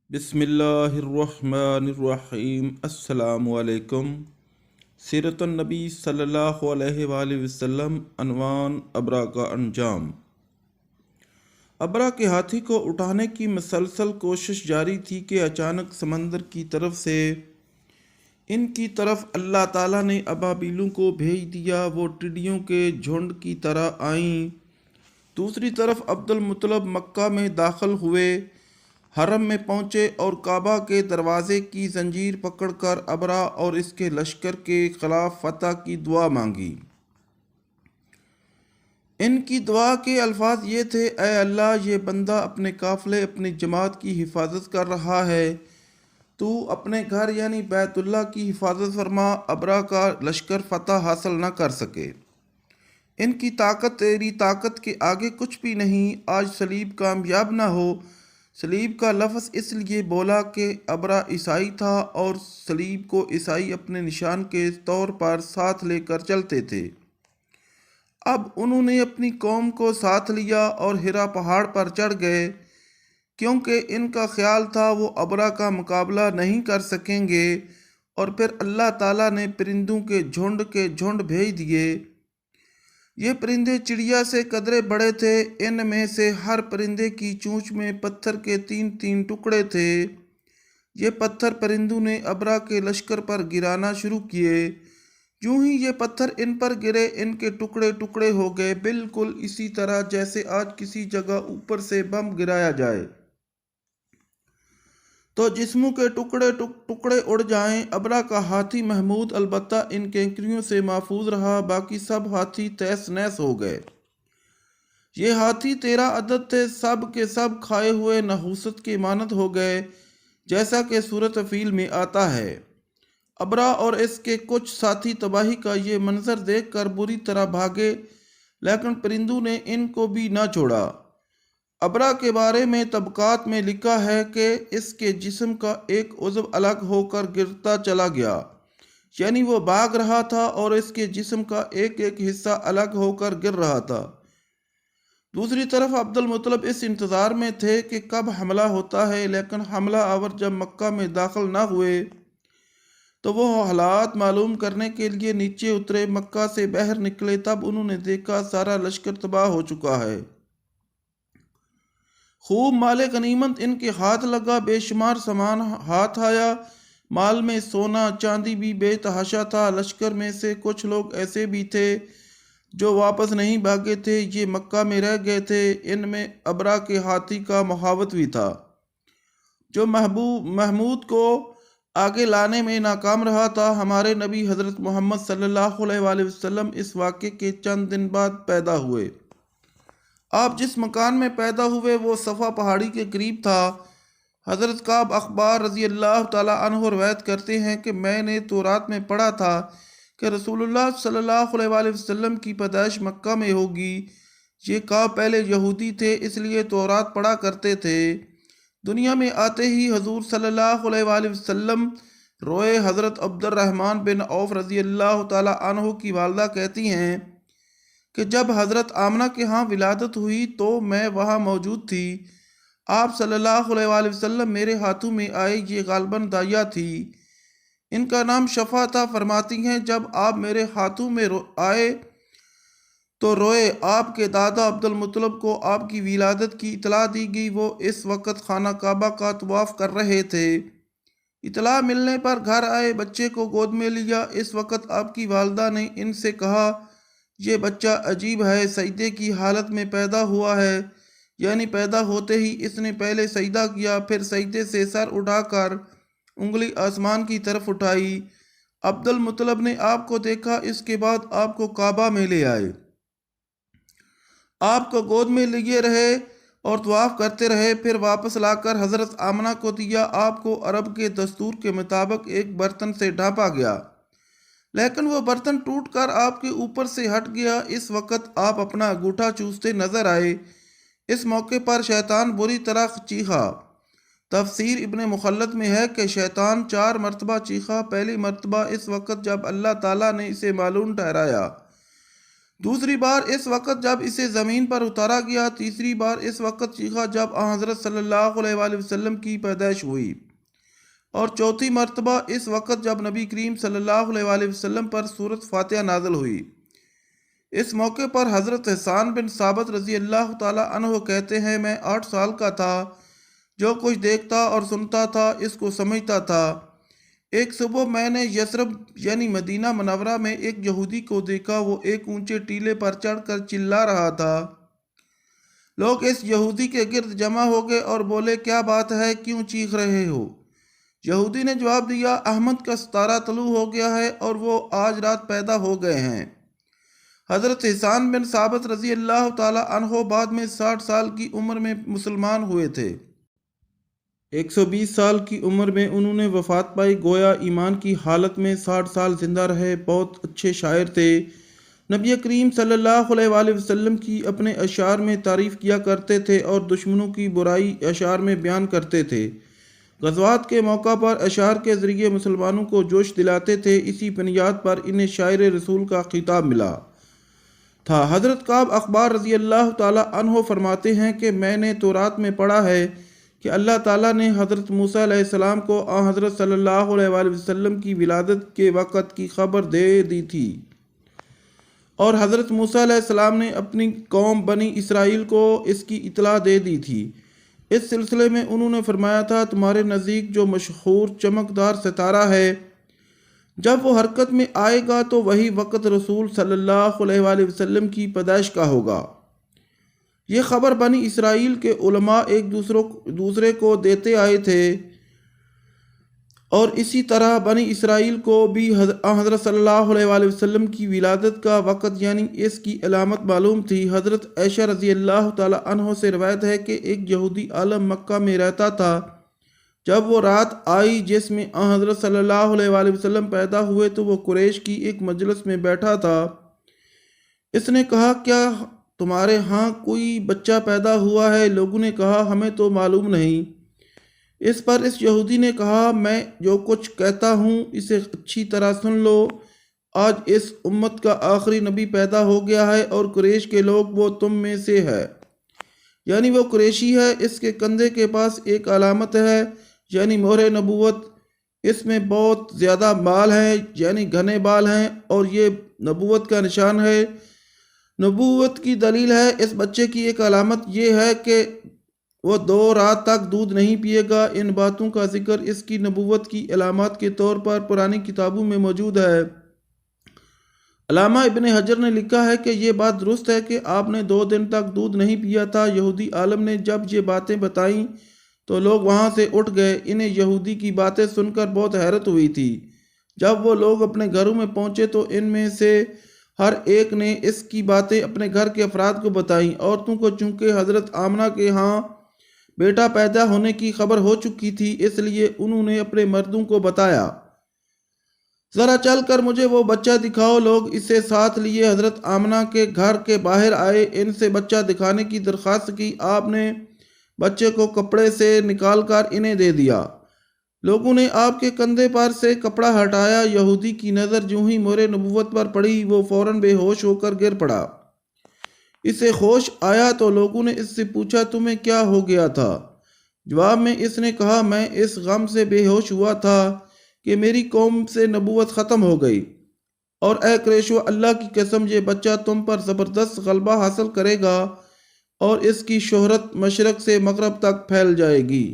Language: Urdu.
بسم اللہ الرحمن الرحیم۔ السلام علیکم۔ سیرت النبی صلی اللہ علیہ وآلہ وسلم۔ عنوان: ابرا کا انجام۔ ابرا کے ہاتھی کو اٹھانے کی مسلسل کوشش جاری تھی کہ اچانک سمندر کی طرف سے ان کی طرف اللہ تعالیٰ نے ابابیلوں کو بھیج دیا۔ وہ ٹڈیوں کے جھنڈ کی طرح آئیں۔ دوسری طرف عبد المطلب مکہ میں داخل ہوئے، حرم میں پہنچے اور کعبہ کے دروازے کی زنجیر پکڑ کر ابرا اور اس کے لشکر کے خلاف فتح کی دعا مانگی۔ ان کی دعا کے الفاظ یہ تھے: اے اللہ، یہ بندہ اپنے قافلے، اپنی جماعت کی حفاظت کر رہا ہے، تو اپنے گھر یعنی بیت اللہ کی حفاظت فرما، ابرا کا لشکر فتح حاصل نہ کر سکے۔ ان کی طاقت تیری طاقت کے آگے کچھ بھی نہیں۔ آج صلیب کامیاب نہ ہو۔ صلیب کا لفظ اس لیے بولا کہ ابرا عیسائی تھا اور صلیب کو عیسائی اپنے نشان کے طور پر ساتھ لے کر چلتے تھے۔ اب انہوں نے اپنی قوم کو ساتھ لیا اور ہرا پہاڑ پر چڑھ گئے، کیونکہ ان کا خیال تھا وہ ابرا کا مقابلہ نہیں کر سکیں گے، اور پھر اللہ تعالیٰ نے پرندوں کے جھنڈ بھیج دیے۔ یہ پرندے چڑیا سے قدرے بڑے تھے۔ ان میں سے ہر پرندے کی چونچ میں پتھر کے 3 ٹکڑے تھے۔ یہ پتھر پرندوں نے ابرا کے لشکر پر گرانا شروع کیے۔ یوں ہی یہ پتھر ان پر گرے، ان کے ٹکڑے ٹکڑے ہو گئے، بالکل اسی طرح جیسے آج کسی جگہ اوپر سے بم گرایا جائے تو جسموں کے ٹکڑے اڑ جائیں۔ ابرا کا ہاتھی محمود البتہ ان کینکریوں سے محفوظ رہا، باقی سب ہاتھی تہس نہس ہو گئے۔ یہ ہاتھی 13 عدد تھے، سب کے سب کھائے ہوئے نحوست کے مانند ہو گئے، جیسا کہ سورۃ فیل میں آتا ہے۔ ابرا اور اس کے کچھ ساتھی تباہی کا یہ منظر دیکھ کر بری طرح بھاگے، لیکن پرندوں نے ان کو بھی نہ چھوڑا۔ ابرا کے بارے میں طبقات میں لکھا ہے کہ اس کے جسم کا ایک عضو الگ ہو کر گرتا چلا گیا، یعنی وہ بھاگ رہا تھا اور اس کے جسم کا ایک حصہ الگ ہو کر گر رہا تھا۔ دوسری طرف عبد المطلب اس انتظار میں تھے کہ کب حملہ ہوتا ہے، لیکن حملہ آور جب مکہ میں داخل نہ ہوئے تو وہ حالات معلوم کرنے کے لیے نیچے اترے۔ مکہ سے باہر نکلے، تب انہوں نے دیکھا سارا لشکر تباہ ہو چکا ہے۔ خوب مال غنیمت ان کے ہاتھ لگا، بے شمار سامان ہاتھ آیا۔ مال میں سونا چاندی بھی بے تحاشا تھا۔ لشکر میں سے کچھ لوگ ایسے بھی تھے جو واپس نہیں بھاگے تھے، یہ مکہ میں رہ گئے تھے۔ ان میں ابرا کے ہاتھی کا محاوت بھی تھا، جو محمود کو آگے لانے میں ناکام رہا تھا۔ ہمارے نبی حضرت محمد صلی اللہ علیہ وآلہ وسلم اس واقعے کے چند دن بعد پیدا ہوئے۔ آپ جس مکان میں پیدا ہوئے وہ صفا پہاڑی کے قریب تھا۔ حضرت کعب اخبار رضی اللہ تعالیٰ عنہ روایت کرتے ہیں کہ میں نے تورات میں پڑھا تھا کہ رسول اللہ صلی اللہ علیہ وآلہ وسلم کی پیدائش مکہ میں ہوگی۔ یہ کعب پہلے یہودی تھے، اس لیے تورات پڑھا کرتے تھے۔ دنیا میں آتے ہی حضور صلی اللہ علیہ وآلہ وسلم روئے۔ حضرت عبد الرحمن بن عوف رضی اللہ تعالیٰ عنہ کی والدہ کہتی ہیں کہ جب حضرت آمنہ کے ہاں ولادت ہوئی تو میں وہاں موجود تھی۔ آپ صلی اللہ علیہ وآلہ وسلم میرے ہاتھوں میں آئے، یہ غالباً دائیا تھی، ان کا نام شفا تھا۔ فرماتی ہیں جب آپ میرے ہاتھوں میں آئے تو روئے۔ آپ کے دادا عبد المطلب کو آپ کی ولادت کی اطلاع دی گئی، وہ اس وقت خانہ کعبہ کا طواف کر رہے تھے۔ اطلاع ملنے پر گھر آئے، بچے کو گود میں لیا۔ اس وقت آپ کی والدہ نے ان سے کہا یہ بچہ عجیب ہے، سجدے کی حالت میں پیدا ہوا ہے، یعنی پیدا ہوتے ہی اس نے پہلے سجدہ کیا، پھر سجدے سے سر اٹھا کر انگلی آسمان کی طرف اٹھائی۔ عبد المطلب نے آپ کو دیکھا، اس کے بعد آپ کو کعبہ میں لے آئے، آپ کو گود میں لیے رہے اور طواف کرتے رہے، پھر واپس لا کر حضرت آمنہ کو دیا۔ آپ کو عرب کے دستور کے مطابق ایک برتن سے ڈھانپا گیا، لیکن وہ برتن ٹوٹ کر آپ کے اوپر سے ہٹ گیا۔ اس وقت آپ اپنا انگوٹھا چوستے نظر آئے۔ اس موقع پر شیطان بری طرح چیخا۔ تفسیر ابن مخلد میں ہے کہ شیطان 4 مرتبہ چیخا۔ پہلی مرتبہ اس وقت جب اللہ تعالیٰ نے اسے معلوم ٹھہرایا دوسری بار اس وقت جب اسے زمین پر اتارا گیا، تیسری بار اس وقت چیخا جب حضرت صلی اللہ علیہ وآلہ وسلم کی پیدائش ہوئی، اور چوتھی مرتبہ اس وقت جب نبی کریم صلی اللہ علیہ وآلہ وسلم پر سورۃ فاتحہ نازل ہوئی۔ اس موقع پر حضرت حسان بن ثابت رضی اللہ تعالی عنہ کہتے ہیں، میں 8 سال کا تھا، جو کچھ دیکھتا اور سنتا تھا اس کو سمجھتا تھا۔ ایک صبح میں نے یثرب یعنی مدینہ منورہ میں ایک یہودی کو دیکھا، وہ ایک اونچے ٹیلے پر چڑھ کر چلا رہا تھا۔ لوگ اس یہودی کے گرد جمع ہو گئے اور بولے، کیا بات ہے، کیوں چیخ رہے ہو؟ یہودی نے جواب دیا، احمد کا ستارہ طلوع ہو گیا ہے اور وہ آج رات پیدا ہو گئے ہیں۔ حضرت حسان بن ثابت رضی اللہ تعالی عنہ بعد میں 60 سال کی عمر میں مسلمان ہوئے تھے۔ 120 سال کی عمر میں انہوں نے وفات پائی، گویا ایمان کی حالت میں 60 سال زندہ رہے۔ بہت اچھے شاعر تھے۔ نبی کریم صلی اللہ علیہ وآلہ وسلم کی اپنے اشعار میں تعریف کیا کرتے تھے اور دشمنوں کی برائی اشعار میں بیان کرتے تھے۔ غزوات کے موقع پر اشعار کے ذریعے مسلمانوں کو جوش دلاتے تھے۔ اسی بنیاد پر انہیں شاعر رسول کا خطاب ملا تھا۔ حضرت کعب اخبار رضی اللہ تعالی عنہ فرماتے ہیں کہ میں نے تورات میں پڑھا ہے کہ اللہ تعالیٰ نے حضرت موسیٰ علیہ السلام کو حضرت صلی اللہ علیہ وآلہ وسلم کی ولادت کے وقت کی خبر دے دی تھی، اور حضرت موسیٰ علیہ السلام نے اپنی قوم بنی اسرائیل کو اس کی اطلاع دے دی تھی۔ اس سلسلے میں انہوں نے فرمایا تھا، تمہارے نزدیک جو مشہور چمکدار ستارہ ہے، جب وہ حرکت میں آئے گا تو وہی وقت رسول صلی اللہ علیہ وآلہ وسلم کی پیدائش کا ہوگا۔ یہ خبر بنی اسرائیل کے علماء ایک دوسرے کو دیتے آئے تھے، اور اسی طرح بنی اسرائیل کو بھی حضرت صلی اللہ علیہ وآلہ وسلم کی ولادت کا وقت یعنی اس کی علامت معلوم تھی۔ حضرت عائشہ رضی اللہ تعالی عنہ سے روایت ہے کہ ایک یہودی عالم مکہ میں رہتا تھا۔ جب وہ رات آئی جس میں حضرت صلی اللہ علیہ وآلہ وسلم پیدا ہوئے تو وہ قریش کی ایک مجلس میں بیٹھا تھا۔ اس نے کہا، کیا تمہارے ہاں کوئی بچہ پیدا ہوا ہے؟ لوگوں نے کہا، ہمیں تو معلوم نہیں۔ اس پر اس یہودی نے کہا، میں جو کچھ کہتا ہوں اسے اچھی طرح سن لو۔ آج اس امت کا آخری نبی پیدا ہو گیا ہے اور قریش کے لوگ وہ تم میں سے ہے، یعنی وہ قریشی ہے۔ اس کے کندھے کے پاس ایک علامت ہے، یعنی مہر نبوت۔ اس میں بہت زیادہ بال ہیں، یعنی گھنے بال ہیں، اور یہ نبوت کا نشان ہے، نبوت کی دلیل ہے۔ اس بچے کی ایک علامت یہ ہے کہ وہ 2 رات تک دودھ نہیں پیے گا۔ ان باتوں کا ذکر اس کی نبوت کی علامات کے طور پر پرانی کتابوں میں موجود ہے۔ علامہ ابن حجر نے لکھا ہے کہ یہ بات درست ہے کہ آپ نے 2 دن تک دودھ نہیں پیا تھا۔ یہودی عالم نے جب یہ باتیں بتائیں تو لوگ وہاں سے اٹھ گئے۔ انہیں یہودی کی باتیں سن کر بہت حیرت ہوئی تھی۔ جب وہ لوگ اپنے گھروں میں پہنچے تو ان میں سے ہر ایک نے اس کی باتیں اپنے گھر کے افراد کو بتائیں۔ عورتوں کو چونکہ حضرت آمنہ کے ہاں بیٹا پیدا ہونے کی خبر ہو چکی تھی، اس لیے انہوں نے اپنے مردوں کو بتایا، ذرا چل کر مجھے وہ بچہ دکھاؤ۔ لوگ اسے ساتھ لیے حضرت آمنہ کے گھر کے باہر آئے، ان سے بچہ دکھانے کی درخواست کی۔ آپ نے بچے کو کپڑے سے نکال کر انہیں دے دیا۔ لوگوں نے آپ کے کندھے پر سے کپڑا ہٹایا۔ یہودی کی نظر جو ہی مہر نبوت پر پڑی، وہ فوراً بے ہوش ہو کر گر پڑا۔ اسے ہوش آیا تو لوگوں نے اس سے پوچھا، تمہیں کیا ہو گیا تھا؟ جواب میں اس نے کہا، میں اس غم سے بے ہوش ہوا تھا کہ میری قوم سے نبوت ختم ہو گئی، اور اے قریشو، اللہ کی قسم یہ بچہ تم پر زبردست غلبہ حاصل کرے گا اور اس کی شہرت مشرق سے مغرب تک پھیل جائے گی۔